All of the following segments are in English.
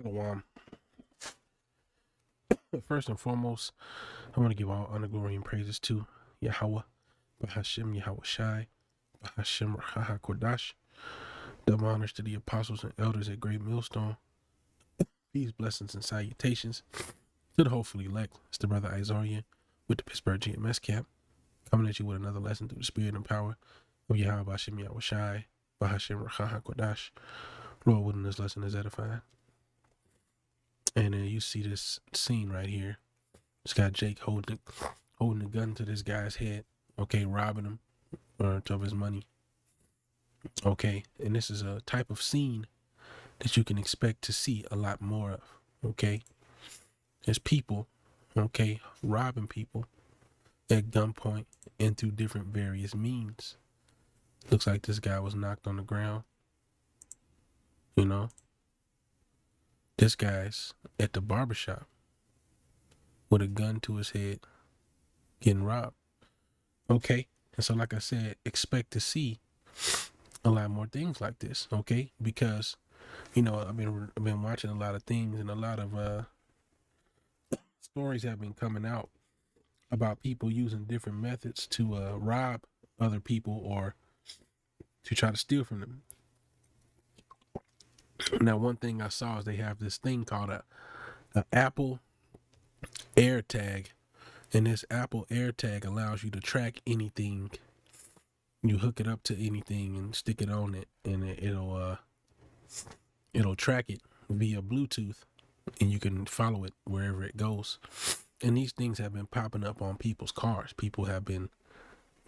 Shalom. First and foremost, I want to give all honor, glory, and praises to Yahweh, Bahashem Yahweh Shai, Bahashem Raha Kodash. Double honors to the apostles and elders at Great Millstone. Peace, blessings, and salutations to the hopefully elect. It's the brother Isaiah with the Pittsburgh GMS cap, coming at you with another lesson through the spirit and power of Yahweh Bahashem Yahweh Shai, Bahashem Raha Kodash. Lord willing, this lesson is edifying. And you see this scene right here. It's got Jake holding a gun to this guy's head, okay, robbing him of his money. Okay, and this is a type of scene that you can expect to see a lot more of. Okay, there's people, okay, robbing people at gunpoint and through different various means. Looks like this guy was knocked on the ground. You know, this guy's at the barbershop with a gun to his head, getting robbed. Okay, and so like I said, expect to see a lot more things like this. Okay, because I've been watching a lot of things, and a lot of stories have been coming out about people using different methods to rob other people or to try to steal from them. Now, one thing I saw is they have this thing called a Apple AirTag, and this Apple AirTag allows you to track anything. You hook it up to anything and stick it on it, and it'll track it via Bluetooth, and you can follow it wherever it goes. And these things have been popping up on people's cars. People have been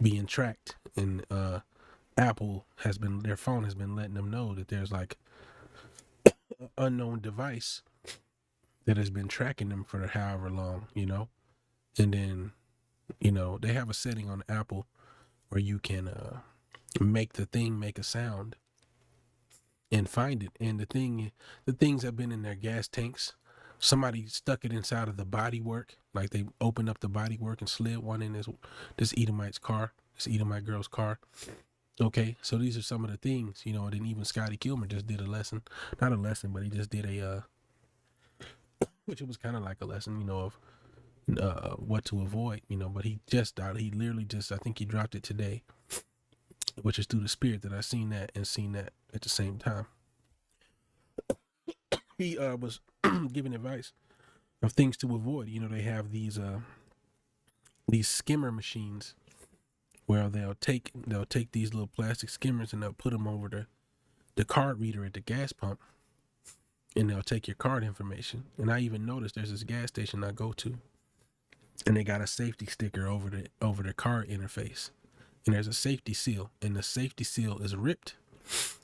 being tracked, and Apple their phone has been letting them know that there's like an unknown device that has been tracking them for however long, and then, they have a setting on Apple where you can make the thing make a sound and find it. And the things have been in their gas tanks. Somebody stuck it inside of the bodywork, like they opened up the bodywork and slid one in this Edomite's car, this Edomite girl's car. Okay, so these are some of the things, and then even Scotty Kilmer just did not a lesson, but he just did which it was kind of like a lesson, of what to avoid, but he literally I think he dropped it today, which is through the spirit that I seen that at the same time. He was giving advice of things to avoid. They have these skimmer machines where they'll take these little plastic skimmers and they'll put them over the card reader at the gas pump, and they'll take your card information. And I even noticed there's this gas station I go to, and they got a safety sticker over the card interface, and there's a safety seal, and the safety seal is ripped.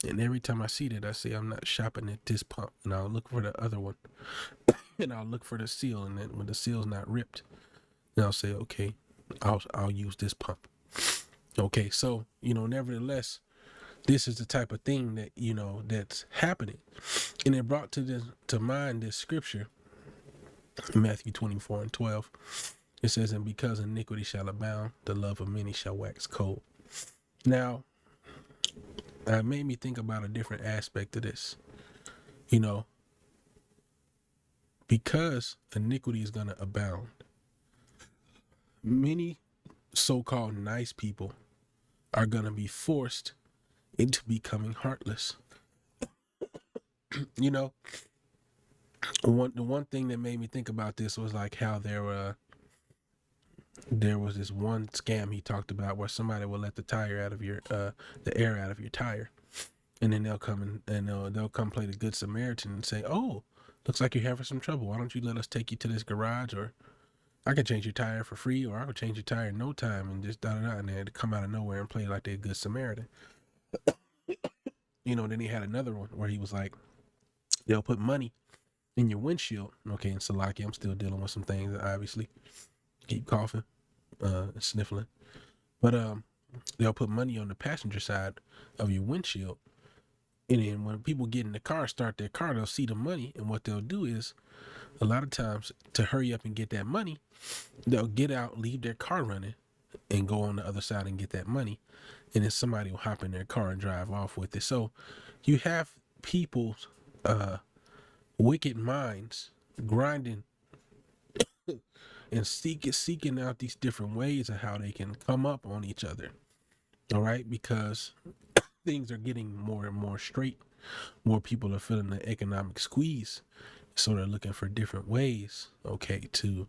And every time I see that, I say I'm not shopping at this pump, and I'll look for the other one, and I'll look for the seal, and then when the seal's not ripped, then I'll say, okay, I'll use this pump. Okay, so nevertheless, this is the type of thing that that's happening, and it brought to mind this scripture, Matthew 24:12. It says, "And because iniquity shall abound, the love of many shall wax cold." Now, it made me think about a different aspect of this. Because iniquity is going to abound, many so-called nice people are going to be forced into becoming heartless. The one thing that made me think about this was like how there was this one scam he talked about where somebody will let the air out of your tire, and then they'll come and they'll come play the Good Samaritan and say, "Oh, looks like you're having some trouble. Why don't you let us take you to this garage, or I can change your tire for free, or I can change your tire in no time," and just da-da-da, and they'd come out of nowhere and play like they're Good Samaritan. Then he had another one where he was like, they'll put money in your windshield. Okay, and Salaki, I'm still dealing with some things, obviously. Keep coughing, sniffling. But they'll put money on the passenger side of your windshield. And then when people get in the car, start their car, they'll see the money. And what they'll do is, a lot of times, to hurry up and get that money, they'll get out, leave their car running, and go on the other side and get that money. And then somebody will hop in their car and drive off with it. So you have people wicked minds grinding and seeking out these different ways of how they can come up on each other. All right, because things are getting more and more straight. More people are feeling the economic squeeze, so they're looking for different ways, okay, to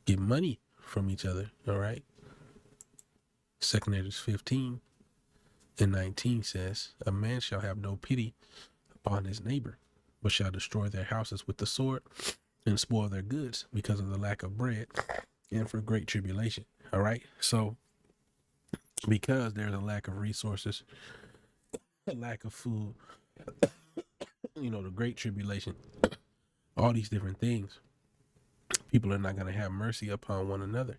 get money from each other. All right. 2 Ezra 15 and 19 says, "A man shall have no pity upon his neighbor, but shall destroy their houses with the sword and spoil their goods because of the lack of bread and for great tribulation." All right. So because there's a lack of resources, a lack of food, the great tribulation, all these different things, people are not going to have mercy upon one another.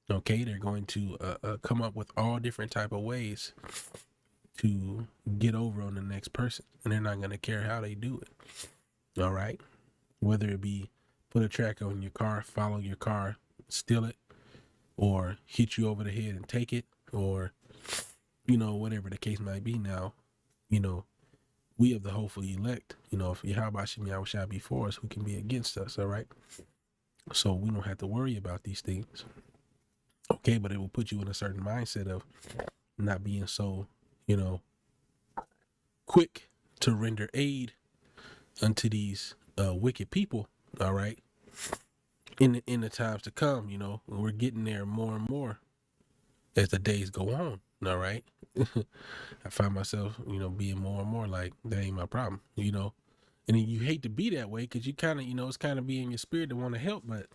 Okay, they're going to come up with all different type of ways to get over on the next person, and they're not going to care how they do it. All right, whether it be put a tracker on your car, follow your car, steal it, or hit you over the head and take it, or whatever the case might be. Now, we of the hopefully elect, if Yahweh Shem Yahweh shall be for us, who can be against us? All right, so we don't have to worry about these things. Okay, but it will put you in a certain mindset of not being so, quick to render aid unto these wicked people. All right, in the times to come, we're getting there more and more as the days go on. All right, I find myself, being more and more like that ain't my problem, and then you hate to be that way because you kind of, it's kind of be in your spirit to want to help, but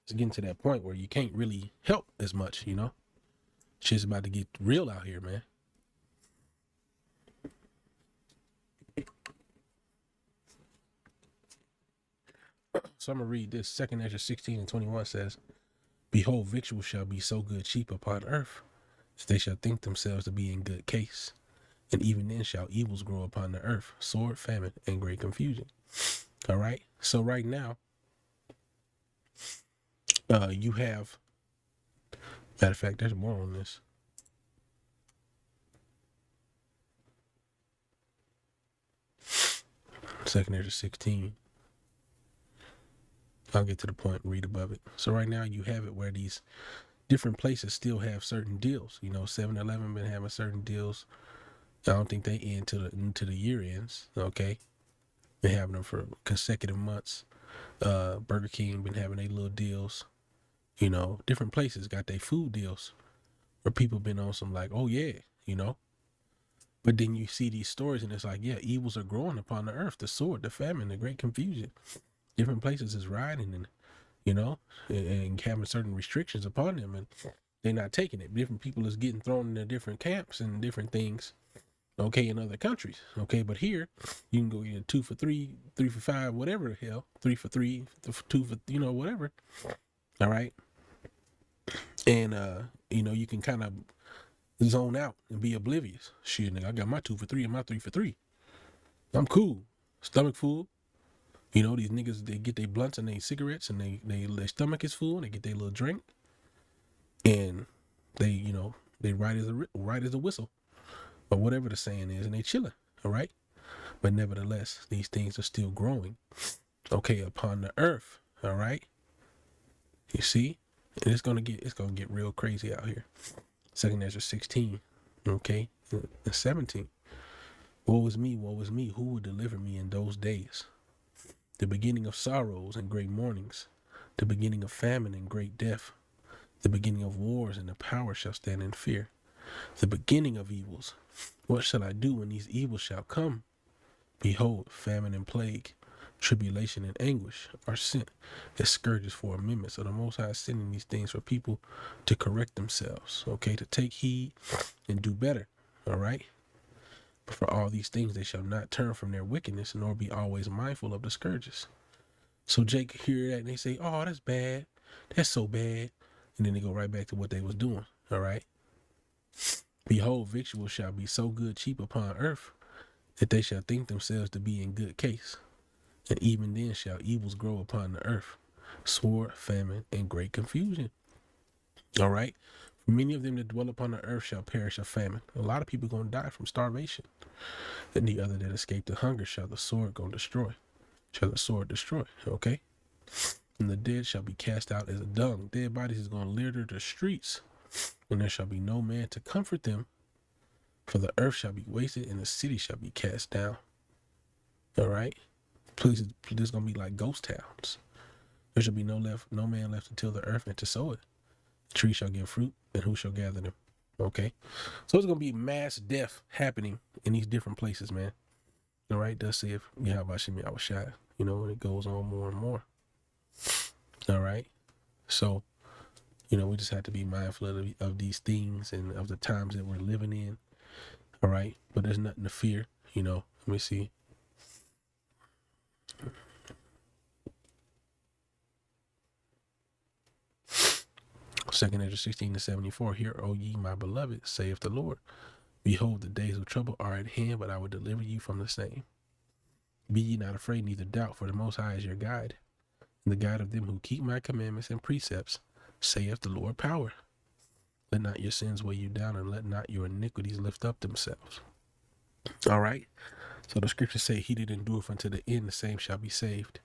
it's getting to that point where you can't really help as much, Shit's about to get real out here, man. So I'm going to read this. 2 Ezra 16 and 21 says, "Behold, victuals shall be so good cheap upon earth, that they shall think themselves to be in good case. And even then shall evils grow upon the earth, sword, famine, and great confusion." All right. So right now, you have, matter of fact, there's more on this. Second Ezra 16. I'll get to the point and read above it. So right now you have it where these different places still have certain deals. 7-Eleven been having certain deals. I don't think they end until the year ends. Okay. Been having them for consecutive months. Burger King been having their little deals. Different places got their food deals where people been on some like, oh yeah, But then you see these stories and it's like, yeah, evils are growing upon the earth, the sword, the famine, the great confusion. Different places is riding and, and having certain restrictions upon them, and they're not taking it. Different people is getting thrown into different camps and different things, okay, in other countries. Okay, but here you can go either 2 for 3, 3 for 5, whatever the hell, 3 for 3, 2 for, whatever. All right. And, you can kind of zone out and be oblivious. Shit, nigga, I got my 2 for 3 and my 3 for 3. I'm cool. Stomach full. These niggas, they get their blunts and their cigarettes and their stomach is full and they get their little drink. And they, they right as a whistle. Or whatever the saying is, and they chilling. All right. But nevertheless, these things are still growing. Okay, upon the earth. All right. You see? And it's gonna get real crazy out here. 2 Ezra 16. Okay. And 17. Woe is me, who will deliver me in those days? The beginning of sorrows and great mournings, the beginning of famine and great death, the beginning of wars, and the power shall stand in fear. The beginning of evils. What shall I do when these evils shall come? Behold, famine and plague, tribulation and anguish are sent as scourges for amendment. So the Most High is sending these things for people to correct themselves, okay, to take heed and do better, all right? But for all these things, they shall not turn from their wickedness, nor be always mindful of the scourges. So Jake hear that and they say, oh, that's bad. That's so bad. And then they go right back to what they was doing, all right? Behold, victuals shall be so good cheap upon earth, that they shall think themselves to be in good case. And even then shall evils grow upon the earth, sword, famine, and great confusion. All right? For many of them that dwell upon the earth shall perish of famine. A lot of people going to die from starvation. And the other that escape the hunger shall the sword go destroy. shall the sword destroy. Okay? And the dead shall be cast out as a dung. Dead bodies is going to litter the streets, and there shall be no man to comfort them. For the earth shall be wasted, and the city shall be cast down. All right? Please, there's going to be like ghost towns. There shall be no man left until the earth and to sow it. The tree shall give fruit, and who shall gather them? Okay? So it's going to be mass death happening in these different places, man. All right? Thus saith Yahweh Shem Yahweh Shai. You know, and it goes on more and more. All right? So, you know, we just have to be mindful of these things and of the times that we're living in. All right? But there's nothing to fear. You know, let me see. Second Ezra 16-74. Hear, O ye my beloved, saith the Lord. Behold, the days of trouble are at hand, but I will deliver you from the same. Be ye not afraid, neither doubt, for the Most High is your guide, and the guide of them who keep my commandments and precepts, saith the Lord power. Let not your sins weigh you down, and let not your iniquities lift up themselves. All right? So the scriptures say, he that endureth unto the end, the same shall be saved.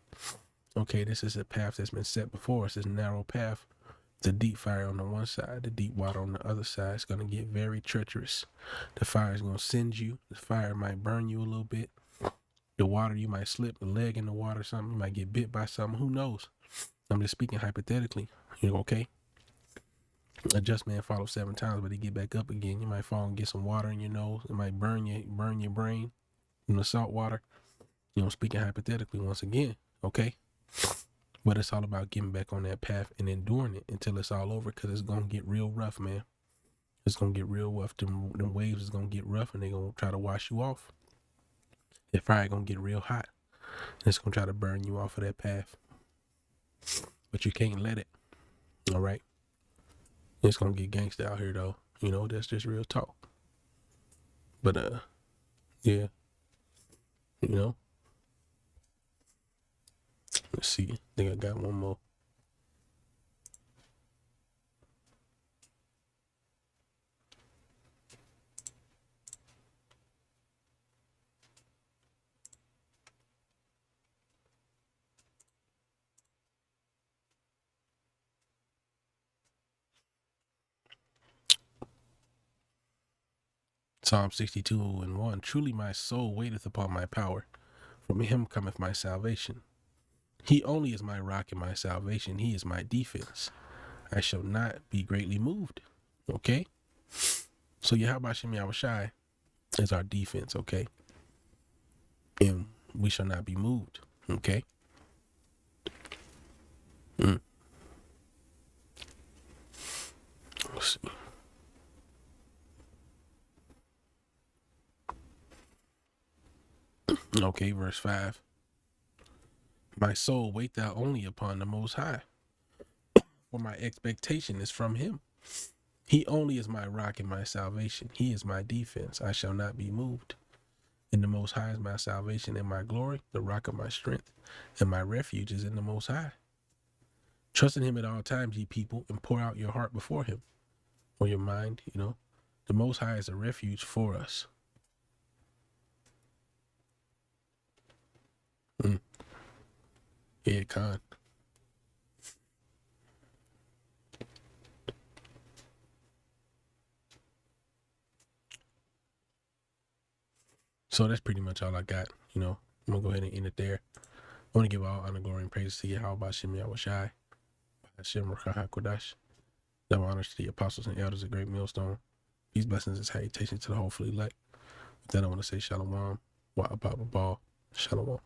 Okay, this is a path that's been set before us, this narrow path. The deep fire on the one side, the deep water on the other side. It's going to get very treacherous. The fire is going to send you. The fire might burn you a little bit. The water, you might slip a leg in the water or something. You might get bit by something. Who knows? I'm just speaking hypothetically. You know, okay? A just man falls 7 times, but he get back up again. You might fall and get some water in your nose. It might burn your brain from the salt water. You know, speaking hypothetically once again, okay? But it's all about getting back on that path and enduring it until it's all over, because it's going to get real rough, man. It's going to get real rough. Them waves is going to get rough, and they're going to try to wash you off. The fire going to get real hot, and it's going to try to burn you off of that path. But you can't let it, all right? It's going to get gangsta out here, though. You know, that's just real talk. But, yeah. You know? Let's see. I think I got one more. Psalm 62:1. Truly my soul waiteth upon my power. From him cometh my salvation. He only is my rock and my salvation. He is my defense. I shall not be greatly moved. Okay? So Yahweh Shem Yahweh Shai is our defense, okay? And we shall not be moved. Okay? Let's see. Okay, verse 5. My soul, wait thou only upon the Most High, for my expectation is from him. He only is my rock and my salvation. He is my defense. I shall not be moved. And the Most High is my salvation and my glory, the rock of my strength, and my refuge is in the Most High. Trust in him at all times, ye people, and pour out your heart before him, or your mind, you know. The Most High is a refuge for us. Yeah, Khan. So that's pretty much all I got. You know, I'm going to go ahead and end it there. I want to give all honor, glory, and praise to Yahweh Shem Yahweh Shai, Hashem Rachaha Kodash. Double honors to the apostles and elders of Great Millstone. These blessings and salutations to the hopefully elect. With that, I want to say Shalom, Wa'ababa, Shalom.